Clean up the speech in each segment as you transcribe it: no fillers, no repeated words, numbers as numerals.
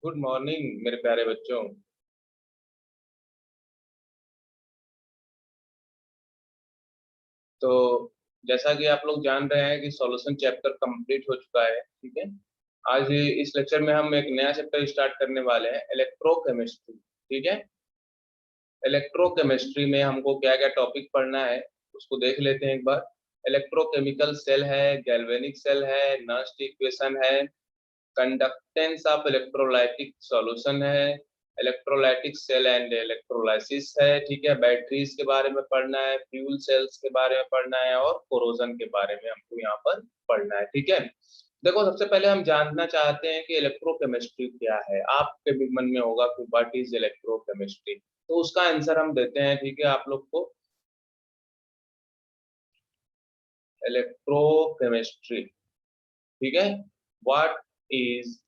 Good morning मेरे प्यारे बच्चों। तो जैसा कि आप लोग जान रहे हैं कि सॉल्यूशन चैप्टर कंप्लीट हो चुका है। ठीक है, आज इस लेक्चर में हम एक नया चैप्टर स्टार्ट करने वाले हैं, इलेक्ट्रोकेमिस्ट्री। ठीक है, इलेक्ट्रोकेमिस्ट्री में हमको क्या क्या टॉपिक पढ़ना है उसको देख लेते हैं एक बार। इलेक्ट्रोकेमिकल सेल है, गैल्वेनिक सेल है, नस्ट इक्वेशन है, कंडक्टेंस ऑफ इलेक्ट्रोलाइटिक सॉल्यूशन है, इलेक्ट्रोलाइटिक सेल एंड इलेक्ट्रोलाइसिस है। ठीक है, बैटरीज के बारे में पढ़ना है, फ्यूल सेल्स के बारे में पढ़ना है और कोरोजन के बारे में हमको यहाँ पर पढ़ना है। ठीक है, देखो सबसे पहले हम जानना चाहते हैं कि इलेक्ट्रोकेमिस्ट्री क्या है। आपके भी मन में होगा कि व्हाट इज इलेक्ट्रोकेमिस्ट्री, तो उसका आंसर हम देते हैं। ठीक है, आप लोग को इलेक्ट्रोकेमिस्ट्री, ठीक है, what is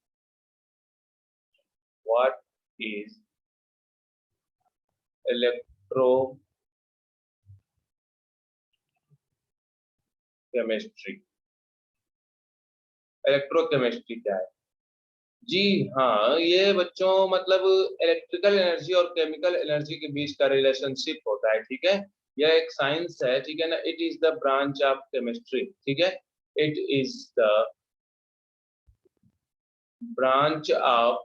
what is electrochemistry. Electrochemistry क्या है? जी हाँ, ये बच्चों मतलब इलेक्ट्रिकल एनर्जी और केमिकल एनर्जी के बीच का रिलेशनशिप होता है। ठीक है, यह एक साइंस है। ठीक है ना, it is the branch of chemistry. ठीक है, it is the branch of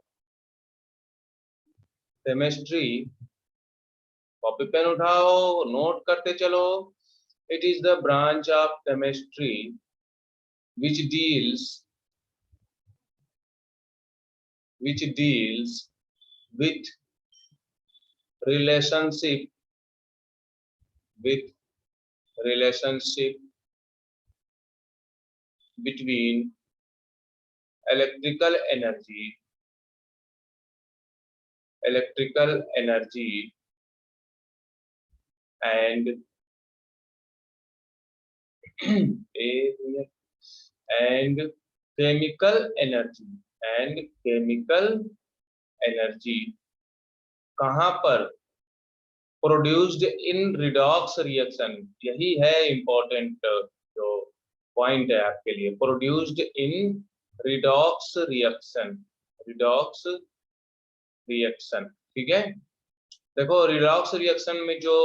chemistry. Copy pen उठाओ, नोट करते चलो। It is the branch of chemistry which deals which deals with relationship with relationship between electrical energy electrical energy and and chemical energy and chemical energy कहाँ पर? Produced in redox reaction. यही है important जो point है आपके लिए। Produced in redox reaction, redox reaction. ठीक है, देखो रिडॉक्स रिएक्शन में जो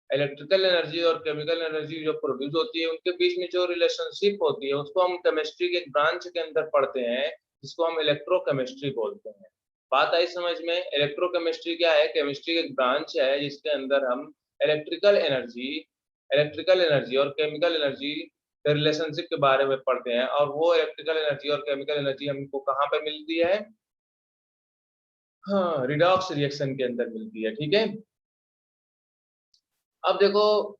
इलेक्ट्रिकल एनर्जी और केमिकल एनर्जी जो प्रोड्यूस होती है उनके बीच में जो रिलेशनशिप होती है उसको हम केमिस्ट्री के एक ब्रांच के अंदर पढ़ते हैं, जिसको हम इलेक्ट्रोकेमिस्ट्री बोलते हैं। बात आई समझ में? इलेक्ट्रोकेमिस्ट्री क्या है? केमिस्ट्री एक ब्रांच है जिसके अंदर हम इलेक्ट्रिकल एनर्जी इलेक्ट्रिकल एनर्जी और केमिकल एनर्जी के रिलेशनशिप के बारे में पढ़ते हैं। और वो इलेक्ट्रिकल एनर्जी और केमिकल एनर्जी हमको कहाँ पे मिलती है? हाँ, रिडॉक्स रिएक्शन के अंदर मिलती है। ठीक है, अब देखो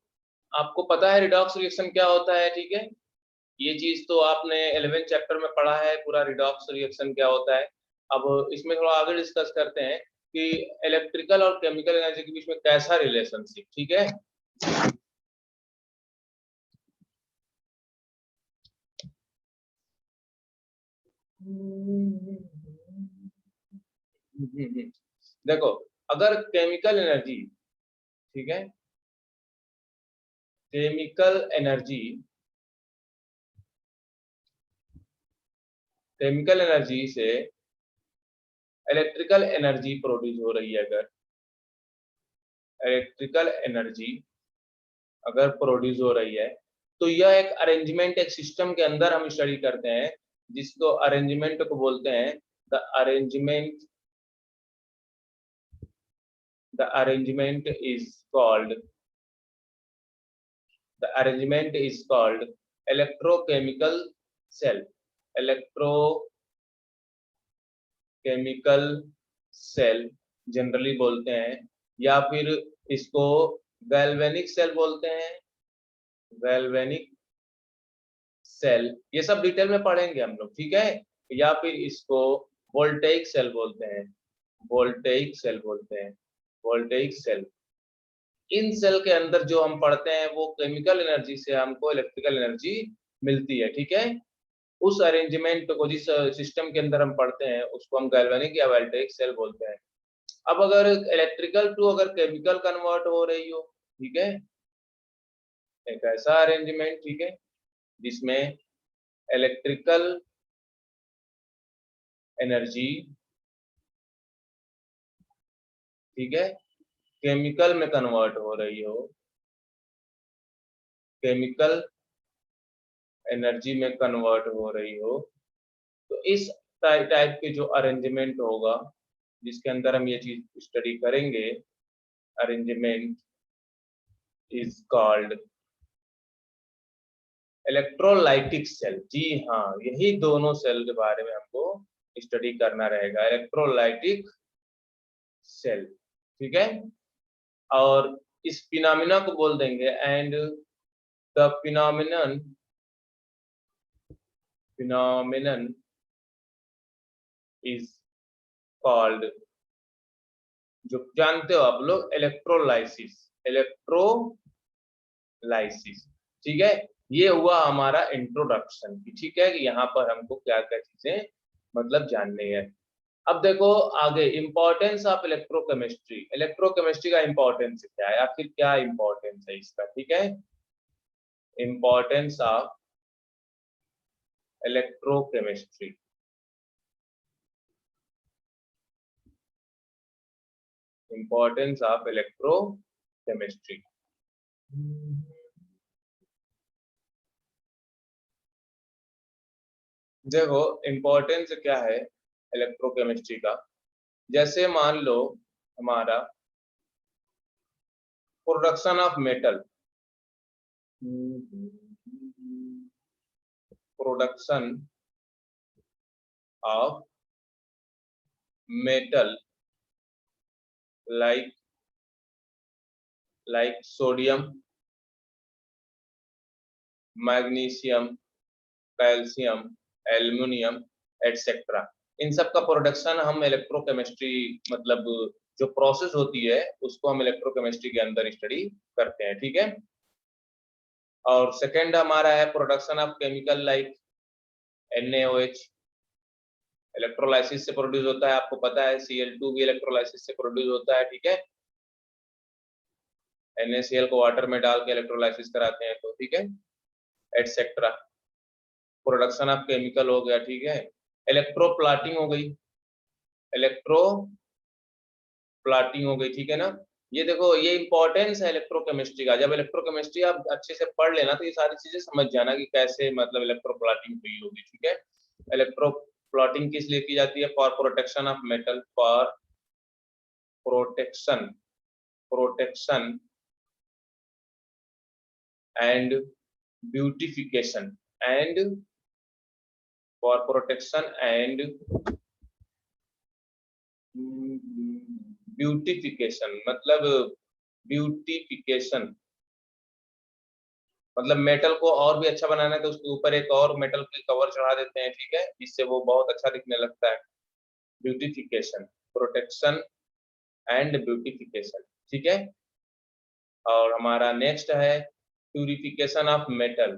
आपको पता है रिडॉक्स रिएक्शन क्या होता है। ठीक है, ये चीज तो आपने 11th चैप्टर में पढ़ा है पूरा, रिडॉक्स रिएक्शन क्या होता है। अब इसमें थोड़ा आगे डिस्कस करते हैं कि इलेक्ट्रिकल और केमिकल एनर्जी के बीच में कैसा रिलेशनशिप। ठीक है, देखो अगर केमिकल एनर्जी, ठीक है, केमिकल एनर्जी केमिकल एनर्जी से इलेक्ट्रिकल एनर्जी प्रोड्यूस हो रही है, अगर इलेक्ट्रिकल एनर्जी अगर प्रोड्यूस हो रही है तो यह एक अरेंजमेंट, एक सिस्टम के अंदर हम स्टडी करते हैं जिसको अरेंजमेंट को बोलते हैं the arrangement the arrangement is called the arrangement is called electrochemical cell, electrochemical cell generally बोलते हैं, या फिर इसको गैल्वेनिक सेल बोलते हैं, गैल्वेनिक सेल, ये सब डिटेल में पढ़ेंगे हम लोग। ठीक है, या फिर इसको वोल्टेइक सेल बोलते हैं, वोल्टेइक सेल बोलते हैं, वोल्टेइक सेल। इन सेल के अंदर जो हम पढ़ते हैं वो केमिकल एनर्जी से हमको इलेक्ट्रिकल एनर्जी मिलती है। ठीक है, उस अरेंजमेंट को, जिस सिस्टम के अंदर हम पढ़ते हैं उसको हम गैल्वेनिक या वोल्टेइक सेल बोलते हैं। अब अगर इलेक्ट्रिकल टू अगर केमिकल कन्वर्ट हो रही हो, ठीक है, एक ऐसा अरेंजमेंट, ठीक है, जिसमें इलेक्ट्रिकल एनर्जी ठीक है, केमिकल में कन्वर्ट हो रही हो, केमिकल एनर्जी में कन्वर्ट हो रही हो, तो इस टाइप के जो अरेंजमेंट होगा जिसके अंदर हम ये चीज स्टडी करेंगे, arrangement is called electrolytic cell. जी हाँ, यही दोनों सेल के बारे में हमको स्टडी करना रहेगा, इलेक्ट्रोलाइटिक सेल। ठीक है, और इस फिनोमिना को बोल देंगे and the phenomenon is called, जो जानते हो आप लोग, इलेक्ट्रोलाइसिस, इलेक्ट्रोलाइसिस। ठीक है, ये हुआ हमारा इंट्रोडक्शन की। ठीक है, कि यहाँ पर हमको क्या क्या चीजें मतलब जाननी है। अब देखो आगे, इंपॉर्टेंस ऑफ इलेक्ट्रोकेमिस्ट्री। इलेक्ट्रोकेमिस्ट्री का इंपॉर्टेंस क्या है, आखिर क्या इंपॉर्टेंस है इसका। ठीक है, importance of electrochemistry, importance of electrochemistry. देखो इंपॉर्टेंस क्या है इलेक्ट्रोकेमिस्ट्री का, जैसे मान लो हमारा production of metal, production of metal like sodium, magnesium, calcium, aluminium etcetera, इन सब का प्रोडक्शन हम इलेक्ट्रोकेमिस्ट्री मतलब जो प्रोसेस होती है उसको हम इलेक्ट्रोकेमिस्ट्री के अंदर स्टडी करते हैं। ठीक है, और सेकंड हमारा है production of chemical like NaOH, electrolysis से प्रोड्यूस होता है, आपको पता है Cl2 भी इलेक्ट्रोलाइसिस से प्रोड्यूस होता है। ठीक है, NaCl को वाटर में डाल के इलेक्ट्रोलाइसिस कराते हैं तो, ठीक है, एटसेट्रा, प्रोडक्शन ऑफ केमिकल हो गया। ठीक है, इलेक्ट्रोप्लाटिंग हो गई, इलेक्ट्रोप्लाटिंग हो गई। ठीक है ना, ये देखो ये इंपॉर्टेंस है इलेक्ट्रोकेमिस्ट्री का। जब इलेक्ट्रोकेमिस्ट्री आप अच्छे से पढ़ लेना तो ये सारी चीजें समझ जाना कि कैसे मतलब इलेक्ट्रोप्लाटिंग हुई होगी। ठीक है, इलेक्ट्रोप्लाटिंग किस लिए की जाती है, for protection of metal, for protection, protection and beautification, and for protection and beautification, मतलब ब्यूटिफिकेशन मतलब मेटल को और भी अच्छा बनाना है तो उसके ऊपर एक और मेटल की कवर चढ़ा देते हैं। ठीक है, जिससे वो बहुत अच्छा दिखने लगता है, ब्यूटिफिकेशन, प्रोटेक्शन एंड ब्यूटिफिकेशन। ठीक है, और हमारा नेक्स्ट है purification of metal,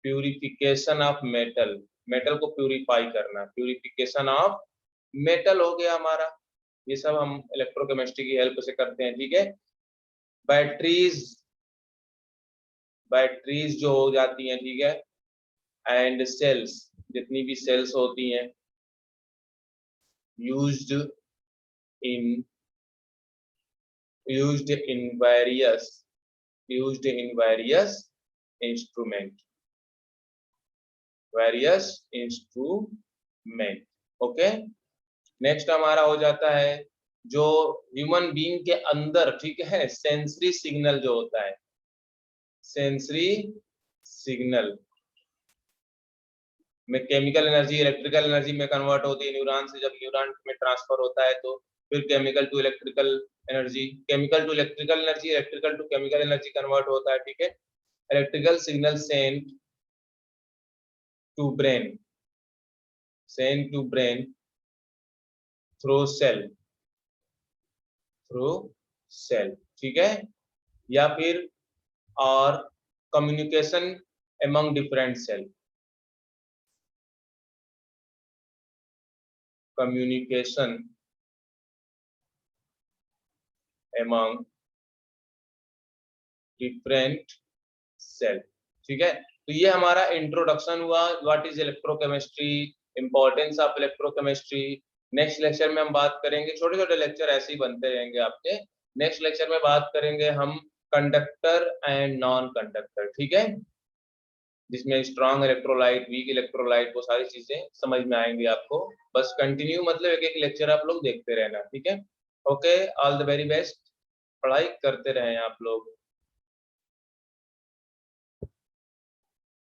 purification of metal, metal को प्यूरिफाई करना, प्यूरिफिकेशन ऑफ मेटल हो गया हमारा। ये सब हम इलेक्ट्रोकेमिस्ट्री की हेल्प से करते हैं। ठीक है, बैटरीज, बैटरीज जो हो जाती हैं, ठीक है, एंड सेल्स, जितनी भी सेल्स होती हैं, used in various instrument, okay. Next हमारा हो जाता है जो ह्यूमन बीइंग के अंदर, ठीक है, सेंसरी सिग्नल जो होता है, सेंसरी सिग्नल में केमिकल एनर्जी इलेक्ट्रिकल एनर्जी में कन्वर्ट होती है न्यूरॉन से, जब न्यूरॉन में ट्रांसफर होता है तो फिर chemical to electrical energy, chemical to electrical energy, electrical to chemical energy convert होता है। ठीक है, electrical signal send to brain, send to brain through cell, through cell. ठीक है, या फिर और communication among different cell, communication among different cell। ठीक है, तो ये हमारा इंट्रोडक्शन हुआ, what is electrochemistry, importance of electrochemistry, next lecture में हम बात करेंगे, छोटे छोटे लेक्चर ऐसे ही बनते रहेंगे आपके। नेक्स्ट लेक्चर में बात करेंगे हम कंडक्टर एंड नॉन कंडक्टर, ठीक है, जिसमें स्ट्रॉन्ग इलेक्ट्रोलाइट, वीक इलेक्ट्रोलाइट, वो सारी चीजें समझ में आएंगी आपको। बस कंटिन्यू मतलब एक एक लेक्चर आप लोग देखते रहना, ठीक है। Okay, all the very best, पढ़ाई करते रहें आप लोग।